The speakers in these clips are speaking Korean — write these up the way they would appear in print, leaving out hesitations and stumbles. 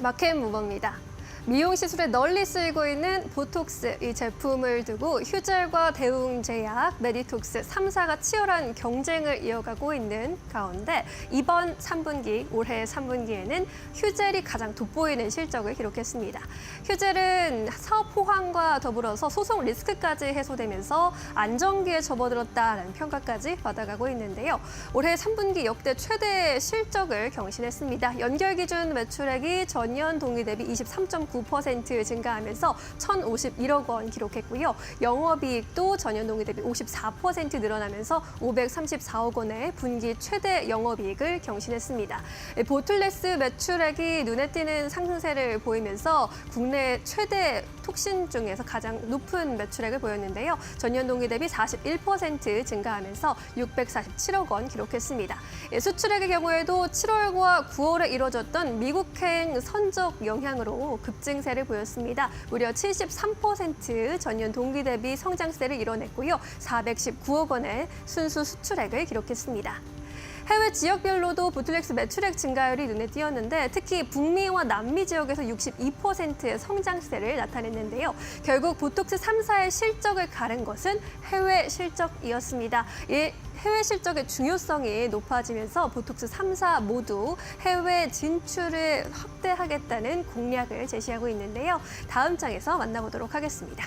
마켓 무버입니다. 미용 시술에 널리 쓰이고 있는 보톡스 이 제품을 두고 휴젤과 대웅제약, 메디톡스 3사가 치열한 경쟁을 이어가고 있는 가운데 이번 3분기, 올해 3분기에는 휴젤이 가장 돋보이는 실적을 기록했습니다. 휴젤은 사업 호황과 더불어서 소송 리스크까지 해소되면서 안정기에 접어들었다는 평가까지 받아가고 있는데요. 올해 3분기 역대 최대 실적을 경신했습니다. 연결 기준 매출액이 전년 동기 대비 23.9% 증가하면서 1,051억 원 기록했고요. 영업이익도 전년 동기 대비 54% 늘어나면서 534억 원의 분기 최대 영업이익을 경신했습니다. 보틀렉스 매출액이 눈에 띄는 상승세를 보이면서 국내 최대 톡신 중에서 가장 높은 매출액을 보였는데요. 전년 동기 대비 41% 증가하면서 647억 원 기록했습니다. 수출액의 경우에도 7월과 9월에 이뤄졌던 미국행 선적 영향으로 급증세를 보였습니다. 무려 73% 전년 동기 대비 성장세를 이뤄냈고요. 419억 원의 순수 수출액을 기록했습니다. 해외 지역별로도 보틀렉스 매출액 증가율이 눈에 띄었는데 특히 북미와 남미 지역에서 62%의 성장세를 나타냈는데요. 결국 보톡스 3사의 실적을 가른 것은 해외 실적이었습니다. 이 해외 실적의 중요성이 높아지면서 보톡스 3사 모두 해외 진출을 확대하겠다는 공약을 제시하고 있는데요. 다음 장에서 만나보도록 하겠습니다.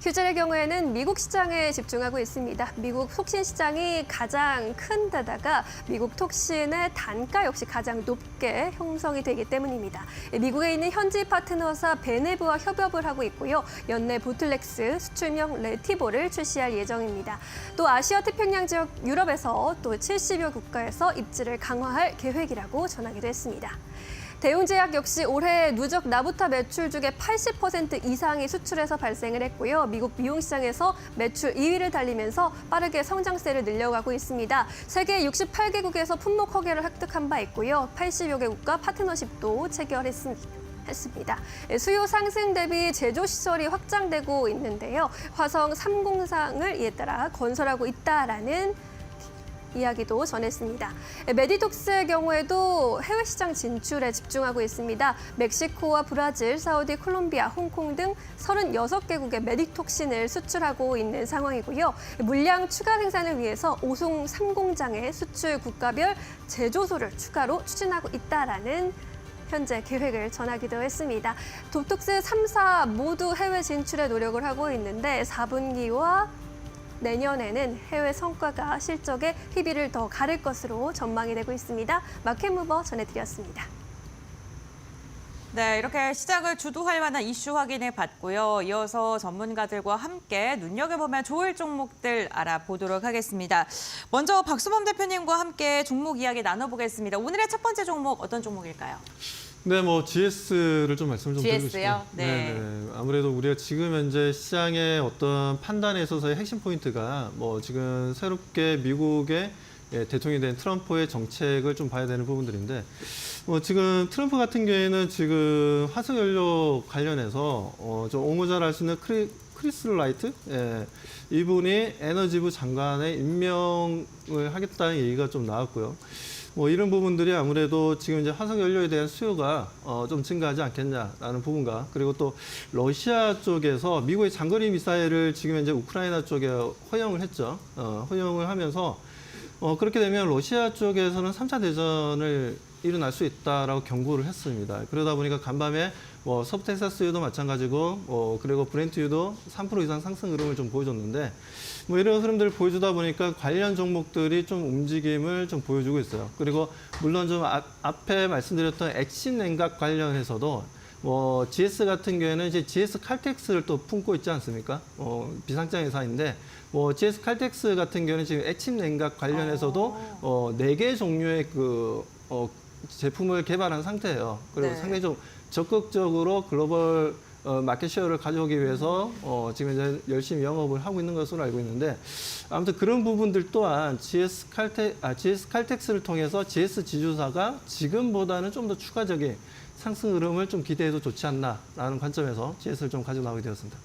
휴젤의 경우에는 미국 시장에 집중하고 있습니다. 미국 톡신 시장이 가장 큰 데다가 미국 톡신의 단가 역시 가장 높게 형성이 되기 때문입니다. 미국에 있는 현지 파트너사 베네브와 협업을 하고 있고요. 연내 보틀렉스 수출용 레티볼을 출시할 예정입니다. 또 아시아 태평양 지역 유럽에서 또 70여 국가에서 입지를 강화할 계획이라고 전하기도 했습니다. 대웅제약 역시 올해 누적 나부타 매출 중에 80% 이상이 수출에서 발생을 했고요. 미국 미용 시장에서 매출 2위를 달리면서 빠르게 성장세를 늘려가고 있습니다. 세계 68개국에서 품목 허가를 획득한 바 있고요. 80여 개국과 파트너십도 체결했습니다. 수요 상승 대비 제조 시설이 확장되고 있는데요. 화성 3공장을 이에 따라 건설하고 있다라는 이야기도 전했습니다. 메디톡스의 경우에도 해외 시장 진출에 집중하고 있습니다. 멕시코와 브라질, 사우디, 콜롬비아, 홍콩 등 36개국에 메디톡신을 수출하고 있는 상황이고요. 물량 추가 생산을 위해서 오송 3공장의 수출 국가별 제조소를 추가로 추진하고 있다라는 현재 계획을 전하기도 했습니다. 보톡스 3사 모두 해외 진출에 노력을 하고 있는데 4분기와 내년에는 해외 성과가 실적에 희비를 더 가를 것으로 전망이 되고 있습니다. 마켓무버 전해드렸습니다. 네, 이렇게 시장을 주도할 만한 이슈 확인해 봤고요. 이어서 전문가들과 함께 눈여겨보면 좋을 종목들 알아보도록 하겠습니다. 먼저 박수범 대표님과 함께 종목 이야기 나눠보겠습니다. 오늘의 첫 번째 종목 어떤 종목일까요? 네, GS를 좀 말씀 좀 드리고 싶어요. GS요? 네. 아무래도 우리가 지금 현재 시장의 어떤 판단에 있어서의 핵심 포인트가 지금 새롭게 미국의 대통령이 된 트럼프의 정책을 좀 봐야 되는 부분들인데 지금 트럼프 같은 경우에는 지금 화석연료 관련해서 좀 옹호자를 할 수 있는 크리스 라이트 이분이 에너지부 장관에 임명을 하겠다는 얘기가 좀 나왔고요. 이런 부분들이 아무래도 지금 이제 화석연료에 대한 수요가 좀 증가하지 않겠냐라는 부분과 그리고 또 러시아 쪽에서 미국의 장거리 미사일을 지금 이제 우크라이나 쪽에 허용을 했죠. 허용을 하면서 그렇게 되면 러시아 쪽에서는 3차 대전을 일어날 수 있다라고 경고를 했습니다. 그러다 보니까 간밤에 서브텍사스유도 마찬가지고 그리고 브렌트유도 3% 이상 상승 흐름을 좀 보여줬는데 이런 흐름들을 보여주다 보니까 관련 종목들이 좀 움직임을 좀 보여주고 있어요. 그리고 물론 좀 앞에 말씀드렸던 액신 냉각 관련해서도 GS 같은 경우에는 이제 GS 칼텍스를 또 품고 있지 않습니까? 비상장 회사인데 GS 칼텍스 같은 경우는 지금 액침 냉각 관련해서도 4개 종류의 제품을 개발한 상태예요. 그리고 상당히 좀 적극적으로 글로벌 마켓 쉐어를 가져오기 위해서 지금 이제 열심히 영업을 하고 있는 것으로 알고 있는데 아무튼 그런 부분들 또한 GS 칼텍스를 통해서 GS 지주사가 지금보다는 좀 더 추가적인 상승 흐름을 좀 기대해도 좋지 않나라는 관점에서 GS를 좀 가지고 나오게 되었습니다.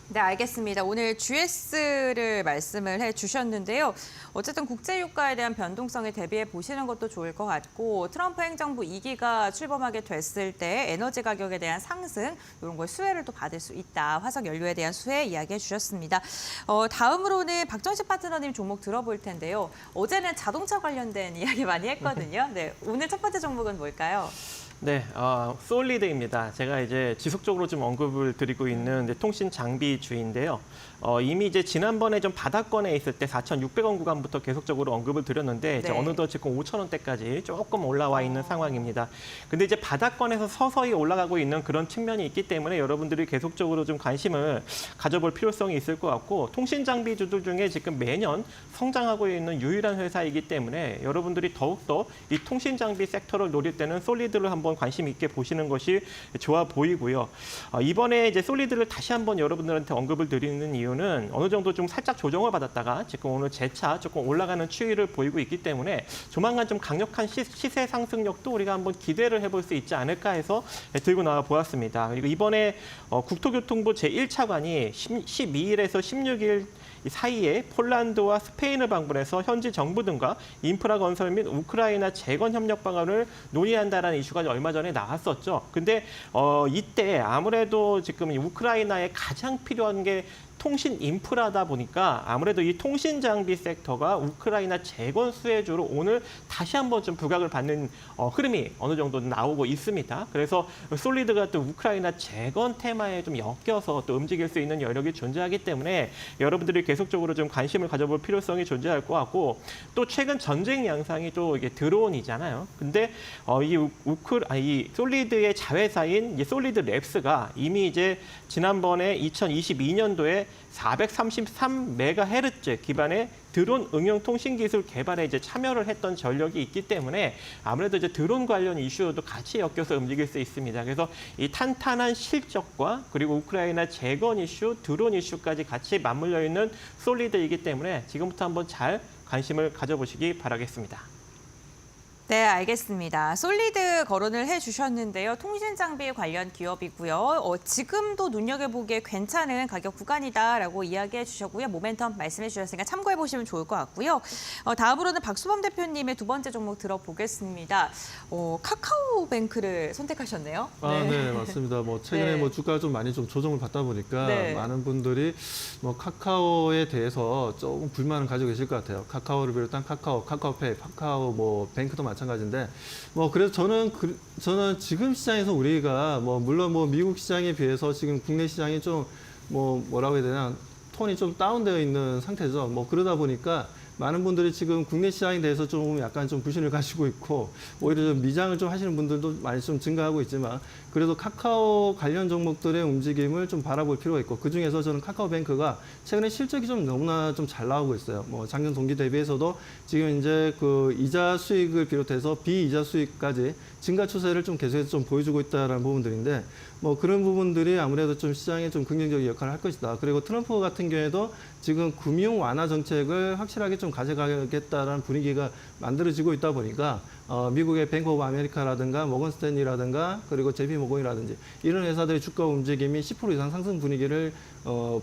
네, 알겠습니다. 오늘 GS를 말씀을 해주셨는데요. 어쨌든 국제유가에 대한 변동성에 대비해 보시는 것도 좋을 것 같고 트럼프 행정부 2기가 출범하게 됐을 때 에너지 가격에 대한 상승 이런 걸 수혜를 또 받을 수 있다. 화석 연료에 대한 수혜 이야기해 주셨습니다. 다음으로는 박정식 파트너님 종목 들어볼 텐데요. 어제는 자동차 관련된 이야기 많이 했거든요. 네, 오늘 첫 번째 종목은 뭘까요? 네, 솔리드입니다. 제가 이제 지속적으로 좀 언급을 드리고 있는 이제 통신 장비주인데요. 이미 이제 지난번에 좀 바닥권에 있을 때 4,600원 구간부터 계속적으로 언급을 드렸는데 이제 네. 어느덧 지금 5,000원대까지 조금 올라와 있는 상황입니다. 근데 이제 바닥권에서 서서히 올라가고 있는 그런 측면이 있기 때문에 여러분들이 계속적으로 좀 관심을 가져볼 필요성이 있을 것 같고 통신 장비주들 중에 지금 매년 성장하고 있는 유일한 회사이기 때문에 여러분들이 더욱더 이 통신 장비 섹터를 노릴 때는 솔리드를 한번 관심 있게 보시는 것이 좋아 보이고요. 이번에 이제 솔리드를 다시 한번 여러분들한테 언급을 드리는 이유는 어느 정도 좀 살짝 조정을 받았다가 지금 오늘 재차 조금 올라가는 추이를 보이고 있기 때문에 조만간 좀 강력한 시세 상승력도 우리가 한번 기대를 해볼 수 있지 않을까 해서 들고 나와 보았습니다. 그리고 이번에 국토교통부 제1차관이 12일에서 16일 사이에 폴란드와 스페인을 방문해서 현지 정부 등과 인프라 건설 및 우크라이나 재건 협력 방안을 논의한다라는 이슈가 얼마 전에 나왔었죠. 근데 이때 아무래도 지금 우크라이나에 가장 필요한 게 통신 인프라다 보니까 아무래도 이 통신 장비 섹터가 우크라이나 재건 수혜주로 오늘 다시 한번 좀 부각을 받는 흐름이 어느 정도 나오고 있습니다. 그래서 솔리드가 또 우크라이나 재건 테마에 좀 엮여서 또 움직일 수 있는 여력이 존재하기 때문에 여러분들이 계속적으로 좀 관심을 가져볼 필요성이 존재할 것 같고 또 최근 전쟁 양상이 또 이게 드론이잖아요. 근데 이 솔리드의 자회사인 솔리드 랩스가 이미 이제 지난번에 2022년도에 433MHz 기반의 드론 응용 통신 기술 개발에 이제 참여를 했던 전력이 있기 때문에 아무래도 이제 드론 관련 이슈도 같이 엮여서 움직일 수 있습니다. 그래서 이 탄탄한 실적과 그리고 우크라이나 재건 이슈, 드론 이슈까지 같이 맞물려 있는 솔리드이기 때문에 지금부터 한번 잘 관심을 가져보시기 바라겠습니다. 네, 알겠습니다. 솔리드 거론을 해주셨는데요. 통신 장비 관련 기업이고요. 지금도 눈여겨보기에 괜찮은 가격 구간이다라고 이야기해 주셨고요. 모멘텀 말씀해 주셨으니까 참고해 보시면 좋을 것 같고요. 다음으로는 박수범 대표님의 두 번째 종목 들어보겠습니다. 카카오뱅크를 선택하셨네요. 네, 맞습니다. 뭐 최근에 네. 뭐 주가가 좀 많이 좀 조정을 받다 보니까 네. 많은 분들이 뭐 카카오에 대해서 조금 불만을 가지고 계실 것 같아요. 카카오를 비롯한 카카오페이, 카카오 뭐 뱅크도 마찬가지인데 뭐 그래서 저는 지금 시장에서 우리가 뭐 물론 뭐 미국 시장에 비해서 지금 국내 시장이 좀 뭐라고 해야 되나 톤이 좀 다운되어 있는 상태죠. 뭐 그러다 보니까 많은 분들이 지금 국내 시장에 대해서 좀 약간 좀 불신을 가지고 있고 오히려 좀 미장을 좀 하시는 분들도 많이 좀 증가하고 있지만 그래도 카카오 관련 종목들의 움직임을 좀 바라볼 필요가 있고 그중에서 저는 카카오뱅크가 최근에 실적이 좀 너무나 좀 잘 나오고 있어요. 뭐 작년 동기 대비해서도 지금 이제 그 이자 수익을 비롯해서 비이자 수익까지 증가 추세를 좀 계속해서 좀 보여주고 있다라는 부분들인데 뭐 그런 부분들이 아무래도 좀 시장에 좀 긍정적인 역할을 할 것이다. 그리고 트럼프 같은 경우에도 지금 금융 완화 정책을 확실하게 좀 가져가겠다라는 분위기가 만들어지고 있다 보니까 미국의 뱅크 오브 아메리카라든가 모건 스탠리라든가 그리고 JP 모건이라든지 이런 회사들의 주가 움직임이 10% 이상 상승 분위기를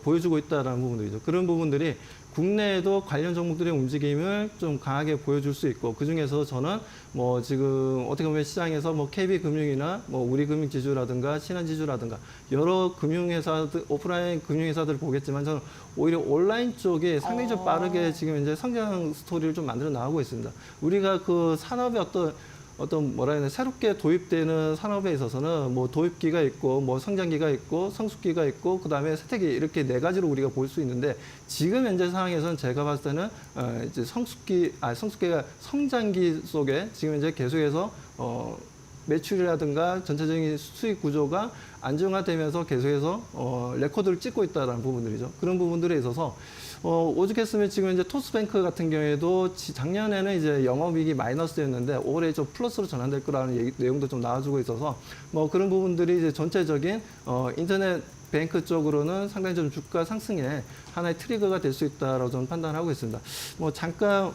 보여주고 있다라는 부분들이죠. 그런 부분들이 국내에도 관련 종목들의 움직임을 좀 강하게 보여줄 수 있고 그중에서 저는 뭐 지금 어떻게 보면 시장에서 뭐 KB금융이나 뭐 우리금융지주라든가 신한지주라든가 여러 금융회사들 오프라인 금융회사들을 보겠지만 저는 오히려 온라인 쪽에 상당히 좀 빠르게 지금 이제 성장 스토리를 좀 만들어 나가고 있습니다. 우리가 그 산업의 어떤 뭐라 해야 되나 새롭게 도입되는 산업에 있어서는 뭐 도입기가 있고 뭐 성장기가 있고 성숙기가 있고 그다음에 세태기 이렇게 네 가지로 우리가 볼 수 있는데 지금 현재 상황에서는 제가 봤을 때는 이제 성숙기가 성장기 속에 지금 이제 계속해서 매출이라든가 전체적인 수익 구조가 안정화되면서 계속해서 레코드를 찍고 있다는 부분들이죠. 그런 부분들에 있어서 오죽했으면 지금 이제 토스뱅크 같은 경우에도 작년에는 이제 영업이익이 마이너스였는데 올해 좀 플러스로 전환될 거라는 내용도 좀 나와주고 있어서 뭐 그런 부분들이 이제 전체적인 인터넷 뱅크 쪽으로는 상당히 좀 주가 상승에 하나의 트리거가 될 수 있다라고 저는 판단하고 있습니다. 뭐 잠깐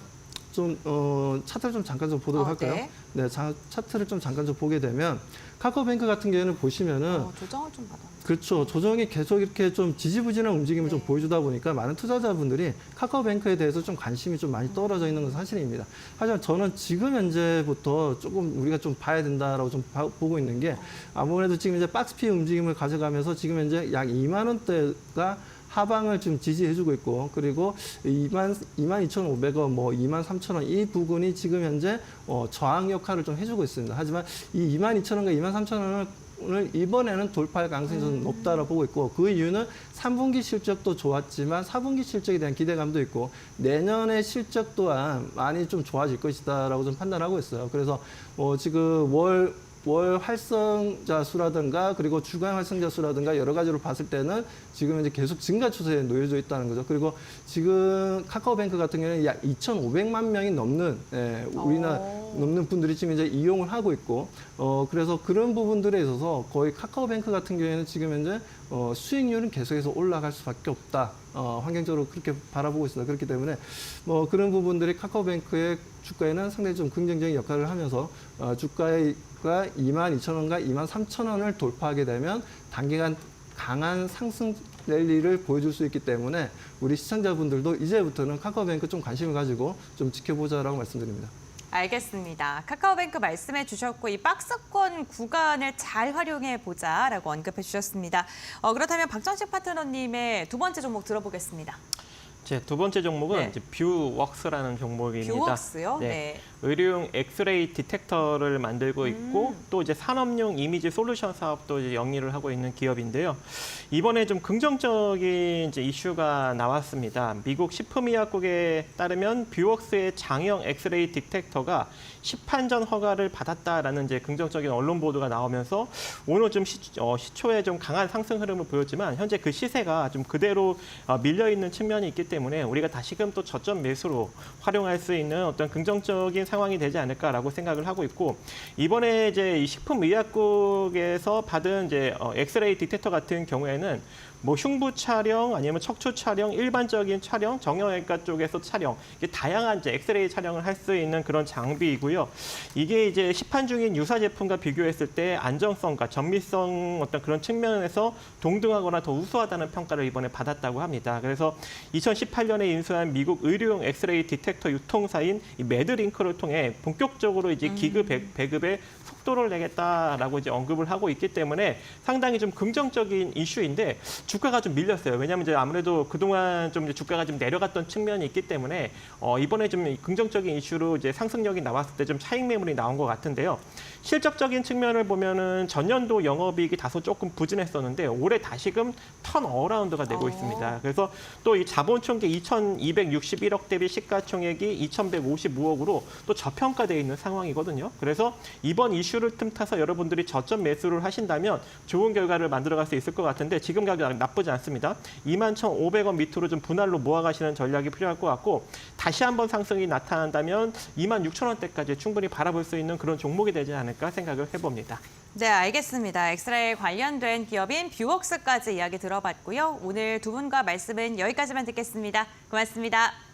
차트를 좀 잠깐 좀 보도록 할까요? 네. 네, 차트를 좀 잠깐 좀 보게 되면 카카오뱅크 같은 경우에는 보시면은 조정을 좀 받았네요. 그렇죠. 조정이 계속 이렇게 좀 지지부진한 움직임을 좀 보여주다 보니까 많은 투자자분들이 카카오뱅크에 대해서 좀 관심이 좀 많이 떨어져 있는 건 사실입니다. 하지만 저는 지금 현재부터 조금 우리가 좀 봐야 된다라고 좀 보고 있는 게 아무래도 지금 이제 박스피 움직임을 가져가면서 지금 현재 약 2만 원대가 하방을 지금 지지해주고 있고 그리고 22,500원, 뭐 23,000원 이 부분이 지금 현재 저항 역할을 좀 해주고 있습니다. 하지만 이 22,000원과 23,000원을 오늘 이번에는 돌파할 가능성이 좀 높다라고 보고 있고 그 이유는 3분기 실적도 좋았지만 4분기 실적에 대한 기대감도 있고 내년의 실적 또한 많이 좀 좋아질 것이다라고 좀 판단하고 있어요. 그래서 지금 월 활성자 수라든가 그리고 주간 활성자 수라든가 여러 가지로 봤을 때는 지금 이제 계속 증가 추세에 놓여져 있다는 거죠. 그리고 지금 카카오뱅크 같은 경우는 약 2,500만 명이 넘는 우리나라 넘는 분들이 지금 이제 이용을 하고 있고 그래서 그런 부분들에 있어서 거의 카카오뱅크 같은 경우에는 지금 현재 수익률은 계속해서 올라갈 수밖에 없다. 환경적으로 그렇게 바라보고 있습니다. 그렇기 때문에 그런 부분들이 카카오뱅크의 주가에는 상당히 좀 긍정적인 역할을 하면서 주가가 22,000원과 23,000원을 돌파하게 되면 단기간 강한 상승 랠리를 보여줄 수 있기 때문에 우리 시청자분들도 이제부터는 카카오뱅크 좀 관심을 가지고 좀 지켜보자라고 말씀드립니다. 알겠습니다. 카카오뱅크 말씀해 주셨고 이 박스권 구간을 잘 활용해 보자라고 언급해 주셨습니다. 그렇다면 박정식 파트너님의 두 번째 종목 들어보겠습니다. 제 두 번째 종목은 네. 이제 뷰웍스라는 종목입니다. 뷰웍스요? 네. 네. 의료용 엑스레이 디텍터를 만들고 있고 또 이제 산업용 이미지 솔루션 사업도 이제 영위를 하고 있는 기업인데요. 이번에 좀 긍정적인 이제 이슈가 나왔습니다. 미국 식품의약국에 따르면 뷰웍스의 장형 엑스레이 디텍터가 시판전 허가를 받았다라는 이제 긍정적인 언론 보도가 나오면서 오늘 좀 시초에 좀 강한 상승 흐름을 보였지만 현재 그 시세가 좀 그대로 밀려 있는 측면이 있기 때문에 우리가 다시금 또 저점 매수로 활용할 수 있는 어떤 긍정적인 상황이 되지 않을까라고 생각을 하고 있고 이번에 이제 이 식품의약국에서 받은 이제 엑스레이 디텍터 같은 경우에는 뭐 흉부 촬영 아니면 척추 촬영, 일반적인 촬영, 정형외과 쪽에서 촬영 이게 다양한 이제 엑스레이 촬영을 할 수 있는 그런 장비이고요. 이게 이제 시판 중인 유사 제품과 비교했을 때 안정성과 전미성 어떤 그런 측면에서 동등하거나 더 우수하다는 평가를 이번에 받았다고 합니다. 그래서 2018년에 인수한 미국 의료용 엑스레이 디텍터 유통사인 이 매드링크를 통해 본격적으로 이제 기급 배급에 속도를 내겠다라고 이제 언급을 하고 있기 때문에 상당히 좀 긍정적인 이슈인데 주가가 좀 밀렸어요. 왜냐하면 이제 아무래도 그동안 좀 이제 주가가 좀 내려갔던 측면이 있기 때문에 이번에 좀 긍정적인 이슈로 이제 상승력이 나왔을 때 좀 차익 매물이 나온 것 같은데요. 실적적인 측면을 보면은 전년도 영업이익이 다소 조금 부진했었는데 올해 다시금 턴어라운드가 되고 있습니다. 그래서 또 이 자본 총계 2,261억 대비 시가총액이 2,155억으로 또 저평가되어 있는 상황이거든요. 그래서 이번 이슈를 틈타서 여러분들이 저점 매수를 하신다면 좋은 결과를 만들어갈 수 있을 것 같은데 지금 가격 나쁘지 않습니다. 21,500원 밑으로 좀 분할로 모아가시는 전략이 필요할 것 같고 다시 한번 상승이 나타난다면 26,000원대까지 충분히 바라볼 수 있는 그런 종목이 되지 않을까 생각을 해봅니다. 네, 알겠습니다. 엑스레이 관련된 기업인 뷰웍스까지 이야기 들어봤고요. 오늘 두 분과 말씀은 여기까지만 듣겠습니다. 고맙습니다.